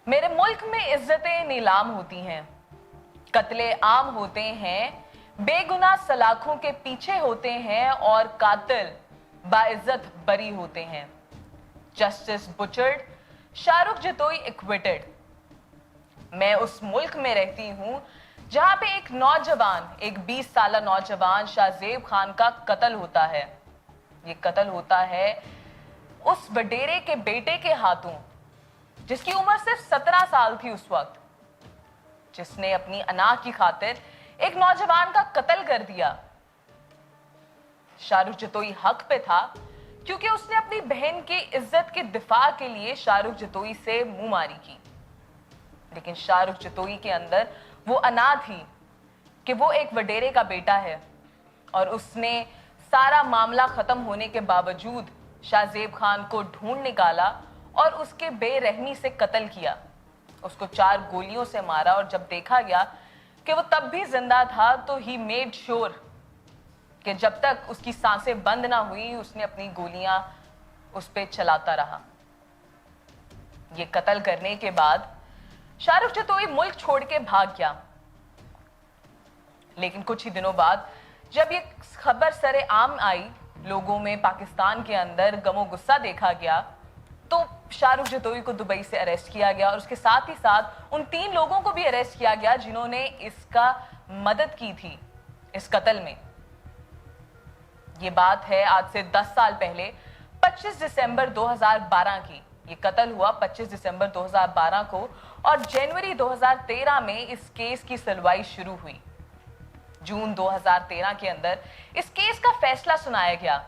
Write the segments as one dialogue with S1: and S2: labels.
S1: मेरे मुल्क में इज्जतें नीलाम होती हैं, कत्ले आम होते हैं, बेगुनाह सलाखों के पीछे होते हैं और कातिल बाइज्जत बरी होते हैं। Justice butchered, Shahrukh Jatoi acquitted. मैं उस मुल्क में रहती हूं जहां पे एक नौजवान, एक 20 साल नौजवान शाहजेब खान का कत्ल होता है। ये कत्ल होता है उस वडेरे के बेटे के हाथों, जिसकी उम्र सिर्फ 17 साल थी उस वक्त, जिसने अपनी अना की खातिर एक नौजवान का कत्ल कर दिया। शाहरुख जतोई हक पे था क्योंकि उसने अपनी बहन की इज्जत के दिफा के लिए शाहरुख जतोई से मुंहमारी की। लेकिन शाहरुख जतोई के अंदर वो अना थी कि वो एक वडेरे का बेटा है और उसने सारा मामला खत्म होने के बावजूद शाहजेब खान को ढूंढ निकाला और उसके बेरहमी से कत्ल किया। उसको 4 गोलियों से मारा और जब देखा गया कि वो तब भी जिंदा था तो ही मेड श्योर कि जब तक उसकी सांसें बंद ना हुई उसने अपनी गोलियां उस पे चलाता रहा। ये कत्ल करने के बाद शाहरुख जतोई मुल्क छोड़ के भाग गया। लेकिन कुछ ही दिनों बाद जब ये खबर सरे आम आई, लोगों में पाकिस्तान के अंदर गमो गुस्सा देखा गया, तो शाहरुख जतोई को दुबई से अरेस्ट किया गया और उसके साथ ही साथ उन 3 लोगों को भी अरेस्ट किया गया जिन्होंने इसका मदद की थी इस कत्ल में। ये बात है आज से 10 साल पहले 25 दिसंबर 2012 की। ये कत्ल हुआ 25 दिसंबर 2012 को और जनवरी 2013 में इस केस की सुनवाई शुरू हुई। जून 2013 के अंदर इस केस का फैसला सुनाया गया।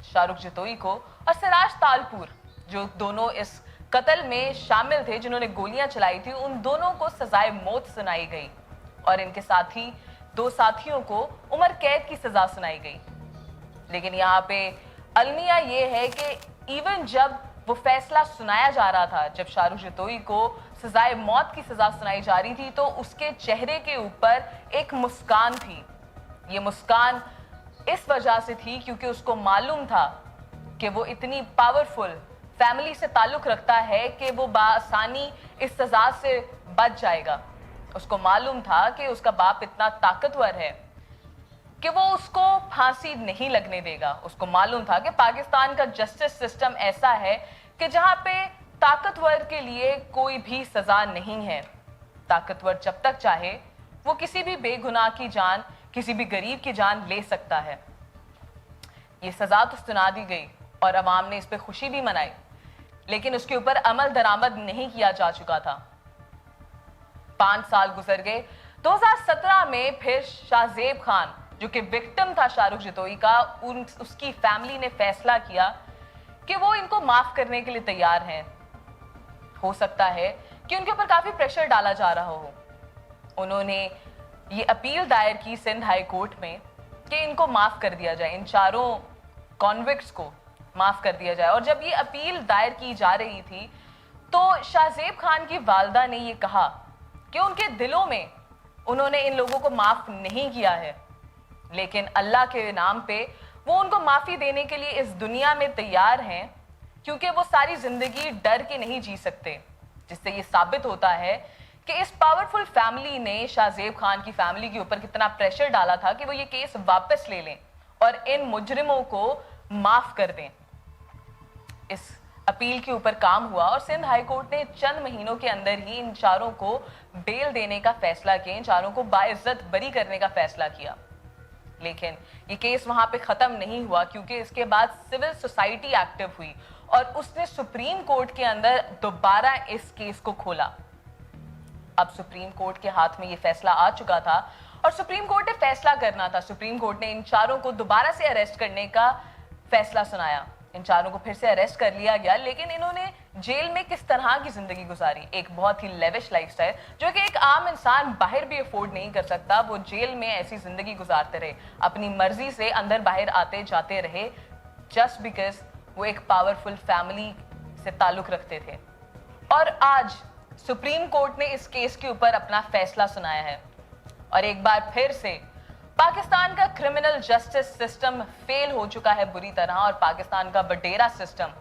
S1: शाहरुख जतोई को और सिराज तालपुर, जो दोनों इस कत्ल में शामिल थे, जिन्होंने गोलियां चलाई थी, उन दोनों को सजाए मौत सुनाई गई और इनके साथी 2 साथियों को उम्र कैद की सजा सुनाई गई। लेकिन यहाँ पे अलमिया ये है कि इवन जब वो फैसला सुनाया जा रहा था, जब शाहरुख जतोई को सजाए मौत की सजा सुनाई जा रही थी, तो उसके चेहरे के ऊपर एक मुस्कान थी। ये मुस्कान इस वजह से थी क्योंकि उसको मालूम था कि वो इतनी पावरफुल फैमिली से ताल्लुक रखता है कि वो बासानी इस सजा से बच जाएगा। उसको मालूम था कि उसका बाप इतना ताकतवर है कि वो उसको फांसी नहीं लगने देगा। उसको मालूम था कि पाकिस्तान का जस्टिस सिस्टम ऐसा है कि जहां पे ताकतवर के लिए कोई भी सजा नहीं है। ताकतवर जब तक चाहे वो किसी भी बेगुनाह की जान, किसी भी गरीब की जान ले सकता है। ये सजा तो सुना दी गई और अवाम ने इस पे खुशी भी मनाई, लेकिन उसके ऊपर अमल दरामद नहीं किया जा चुका था। 5 साल गुजर गए। 2017 में फिर शाहजेब खान, जो कि विक्टिम था शाहरुख जतोई का, उसकी फैमिली ने फैसला किया कि वो इनको माफ करने के लिए तैयार हैं। हो सकता है कि उनके ऊपर काफी प्रेशर डाला जा रहा हो। उन्होंने ये अपील दायर की सिंध हाई कोर्ट में कि इनको माफ कर दिया जाए, इन 4 कॉन्विक्ट्स को माफ कर दिया जाए। और जब ये अपील दायर की जा रही थी तो शाहजेब खान की वालदा ने ये कहा कि उनके दिलों में उन्होंने इन लोगों को माफ नहीं किया है, लेकिन अल्लाह के नाम पे वो उनको माफी देने के लिए इस दुनिया में तैयार हैं, क्योंकि वो सारी जिंदगी डर के नहीं जी सकते। जिससे ये साबित होता है कि इस पावरफुल फैमिली ने शाहजेब खान की फैमिली के ऊपर कितना प्रेशर डाला था कि वो ये केस वापस ले लें और इन मुजरिमों को माफ कर दें। इस अपील के ऊपर काम हुआ और सिंध हाई कोर्ट ने चंद महीनों के अंदर ही इन 4 को बेल देने का फैसला किया, इन 4 को बाइज्जत बरी करने का फैसला किया। लेकिन ये केस वहां पे खत्म नहीं हुआ, क्योंकि इसके बाद सिविल सोसाइटी एक्टिव हुई और उसने सुप्रीम कोर्ट के अंदर दोबारा इस केस को खोला। अब सुप्रीम कोर्ट के हाथ में ये फैसला आ चुका था और सुप्रीम कोर्ट ने फैसला करना था। सुप्रीम कोर्ट ने इन 4 को दोबारा से अरेस्ट करने का फैसला सुनाया। इन 4 को फिर से अरेस्ट कर लिया गया, लेकिन इन्होंने जेल में किस तरह की जिंदगी गुजारी, एक बहुत ही लेविश लाइफस्टाइल जो कि एक आम इंसान बाहर भी अफोर्ड नहीं कर सकता। वो जेल में ऐसी जिंदगी गुजारते रहे, अपनी मर्जी से अंदर बाहर आते जाते रहे, जस्ट बिकॉज वो एक पावरफुल फैमिली से ताल्लुक रखते थे। और आज सुप्रीम कोर्ट ने इस केस के ऊपर अपना फैसला सुनाया है और एक बार फिर से पाकिस्तान का क्रिमिनल जस्टिस सिस्टम फेल हो चुका है बुरी तरह और पाकिस्तान का वडेरा सिस्टम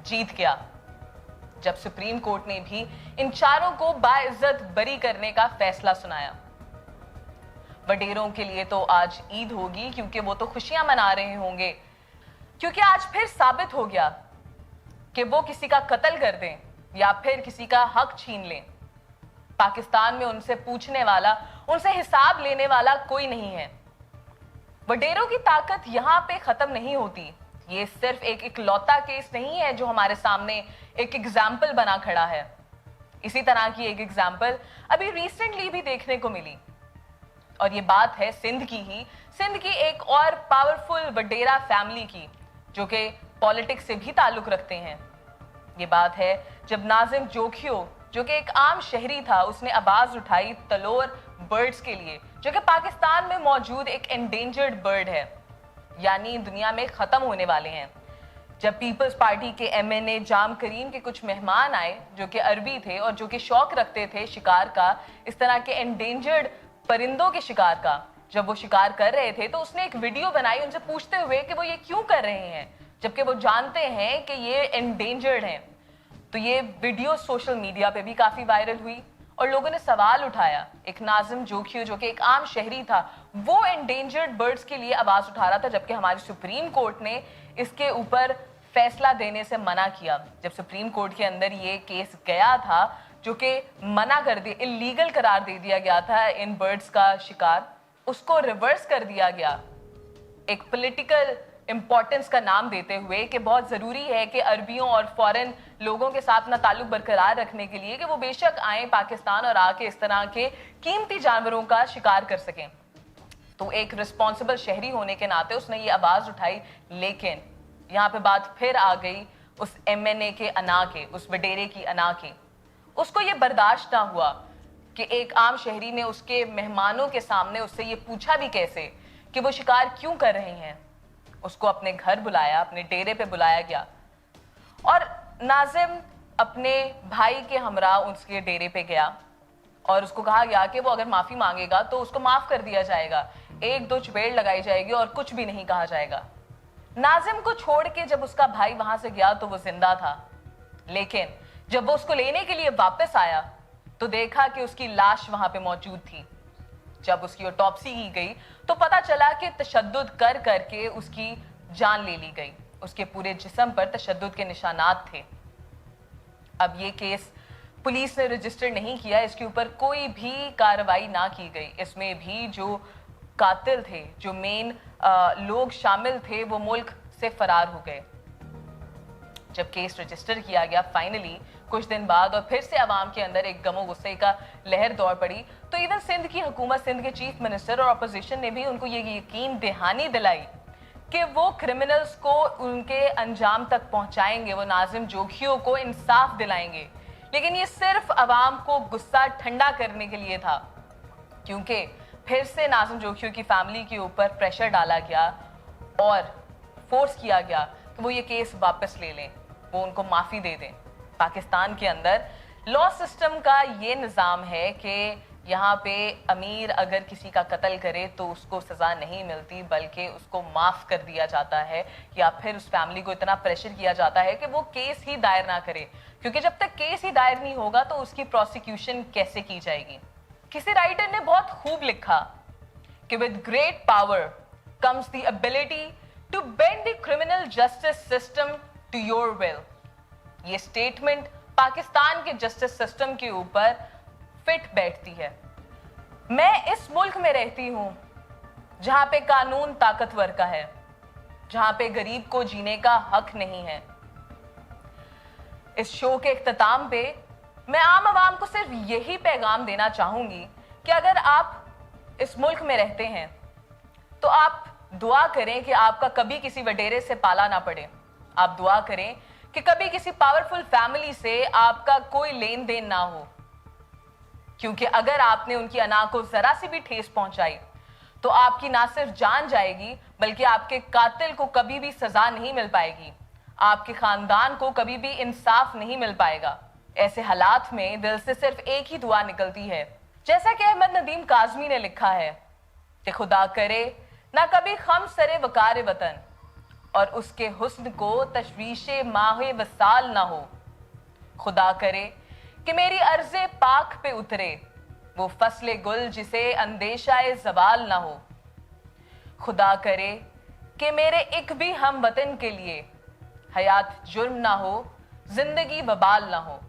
S1: जीत गया। जब सुप्रीम कोर्ट ने भी इन चारों को बाइज्जत बरी करने का फैसला सुनाया। वडेरों के लिए तो आज ईद होगी, क्योंकि वो तो खुशियां मना रहे होंगे, क्योंकि आज फिर साबित हो गया कि वो किसी का कत्ल कर दें या फिर किसी का हक छीन लें, पाकिस्तान में उनसे पूछने वाला, उनसे हिसाब लेने वाला कोई नहीं है। वडेरों की ताकत यहां पे खत्म नहीं होती। ये सिर्फ एक इकलौता केस नहीं है जो हमारे सामने एक एग्जाम्पल बना खड़ा है। इसी तरह की एक एग्जाम्पल अभी रिसेंटली भी देखने को मिली, और ये बात है सिंध की ही, सिंध की एक और पावरफुल वडेरा फैमिली की, जो कि पॉलिटिक्स से भी ताल्लुक रखते हैं। ये बात है जब नाजिम जोखियो, जो कि एक आम शहरी था, उसने आवाज उठाई तलोर बर्ड्स के लिए, जो कि पाकिस्तान में मौजूद एक एंडेंजर्ड बर्ड है, यानी दुनिया में खत्म होने वाले हैं। जब पीपल्स पार्टी के एमएनए जाम करीम के कुछ मेहमान आए जो कि अरबी थे और जो कि शौक रखते थे शिकार का, इस तरह के एंडेंजर्ड परिंदों के शिकार का, जब वो शिकार कर रहे थे तो उसने एक वीडियो बनाई उनसे पूछते हुए कि वो ये क्यों कर रहे हैं, जबकि वो जानते हैं कि ये एंडेंजर्ड हैं। तो ये वीडियो सोशल मीडिया पे भी काफी वायरल हुई और लोगों ने सवाल उठाया। एक नाजिम जोखियो जो कि एक आम शहरी था, वो एंडेंजर्ड बर्ड्स के लिए आवाज उठा रहा था, जबकि हमारी सुप्रीम कोर्ट ने इसके ऊपर फैसला देने से मना किया। जब सुप्रीम कोर्ट के अंदर ये केस गया था, जो कि मना कर दिया, इलीगल करार दे दिया गया था इन बर्ड्स का शिकार, उसको रिवर्स कर दिया गया एक पॉलिटिकल इंपॉर्टेंस का नाम देते हुए कि बहुत जरूरी है कि अरबियों और फॉरेन लोगों के साथ अपना ताल्लुक बरकरार रखने के लिए कि वो बेशक आए पाकिस्तान और आके इस तरह के कीमती जानवरों का शिकार कर सकें। तो एक रिस्पॉन्सिबल शहरी होने के नाते उसने ये आवाज उठाई, लेकिन यहाँ पे बात फिर आ गई उस एमएनए के अना के, उस वडेरे की अना के। उसको ये बर्दाश्त ना हुआ कि एक आम शहरी ने उसके मेहमानों के सामने उससे ये पूछा भी कैसे कि वो शिकार क्यों कर रहे हैं। उसको अपने घर बुलाया, अपने डेरे पे बुलाया गया और नाजिम अपने भाई के हमरा उसके डेरे पे गया और उसको कहा गया कि वो अगर माफी मांगेगा तो उसको माफ कर दिया जाएगा, एक दो चपेड़ लगाई जाएगी और कुछ भी नहीं कहा जाएगा। नाजिम को छोड़ के जब उसका भाई वहां से गया तो वो जिंदा था, लेकिन जब वो उसको लेने के लिए वापस आया तो देखा कि उसकी लाश वहां पे मौजूद थी। जब उसकी ऑटोप्सी की गई तो पता चला कि तशद्दुद कर करके उसकी जान ले ली गई, उसके पूरे जिस्म पर तशद्दुद के निशानात थे। अब ये केस पुलिस ने रजिस्टर नहीं किया, इसके ऊपर कोई भी कार्रवाई ना की गई। इसमें भी जो कातिल थे, जो मेन लोग शामिल थे, वो मुल्क से फरार हो गए। जब केस रजिस्टर किया गया फाइनली कुछ दिन बाद और फिर से अवाम के अंदर एक गमो गुस्से का लहर दौड़ पड़ी, तो इवन सिंध की हुकूमत, सिंध के चीफ मिनिस्टर और अपोजिशन ने भी उनको ये यकीन दहानी दिलाई कि वो क्रिमिनल्स को उनके अंजाम तक पहुंचाएंगे, वो नाजिम जोखियों को इंसाफ दिलाएंगे। लेकिन ये सिर्फ अवाम को गुस्सा ठंडा करने के लिए था, क्योंकि फिर से नाजिम जोखियों की फैमिली के ऊपर प्रेशर डाला गया और फोर्स किया गया कि वो ये केस वापस ले लें, वो उनको माफी दे दें। पाकिस्तान के अंदर लॉ सिस्टम का ये निज़ाम है कि यहाँ पे अमीर अगर किसी का कत्ल करे तो उसको सज़ा नहीं मिलती, बल्कि उसको माफ़ कर दिया जाता है, या फिर उस फैमिली को इतना प्रेशर किया जाता है कि वो केस ही दायर ना करे, क्योंकि जब तक केस ही दायर नहीं होगा तो उसकी प्रोसिक्यूशन कैसे की जाएगी। किसी राइटर ने बहुत खूब लिखा कि with great power comes the ability to bend the criminal justice system to your will. ये स्टेटमेंट पाकिस्तान के जस्टिस सिस्टम के ऊपर फिट बैठती है। मैं इस मुल्क में रहती हूं जहां पे कानून ताकतवर का है, जहां पे गरीब को जीने का हक नहीं है। इस शो के इख्तिताम पे मैं आम आवाम को सिर्फ यही पैगाम देना चाहूंगी कि अगर आप इस मुल्क में रहते हैं तो आप दुआ करें कि आपका कभी किसी वडेरे से पाला ना पड़े। आप दुआ करें कि कभी किसी पावरफुल फैमिली से आपका कोई लेन देन ना हो, क्योंकि अगर आपने उनकी अना को जरा सी भी ठेस पहुंचाई तो आपकी ना सिर्फ जान जाएगी, बल्कि आपके कातिल को कभी भी सजा नहीं मिल पाएगी, आपके खानदान को कभी भी इंसाफ नहीं मिल पाएगा। ऐसे हालात में दिल से सिर्फ एक ही दुआ निकलती है, जैसा कि अहमद नदीम काज़मी ने लिखा है कि खुदा करे ना कभी खम सरे वकार वतन और उसके हुस्न को तशवीशे माहे वसाल ना हो। खुदा करे कि मेरी अर्ज़े पाक पे उतरे वो फसले गुल जिसे अंदेशाए ज़वाल ना हो। खुदा करे कि मेरे एक भी हम वतन के लिए हयात जुर्म ना हो, जिंदगी वबाल ना हो।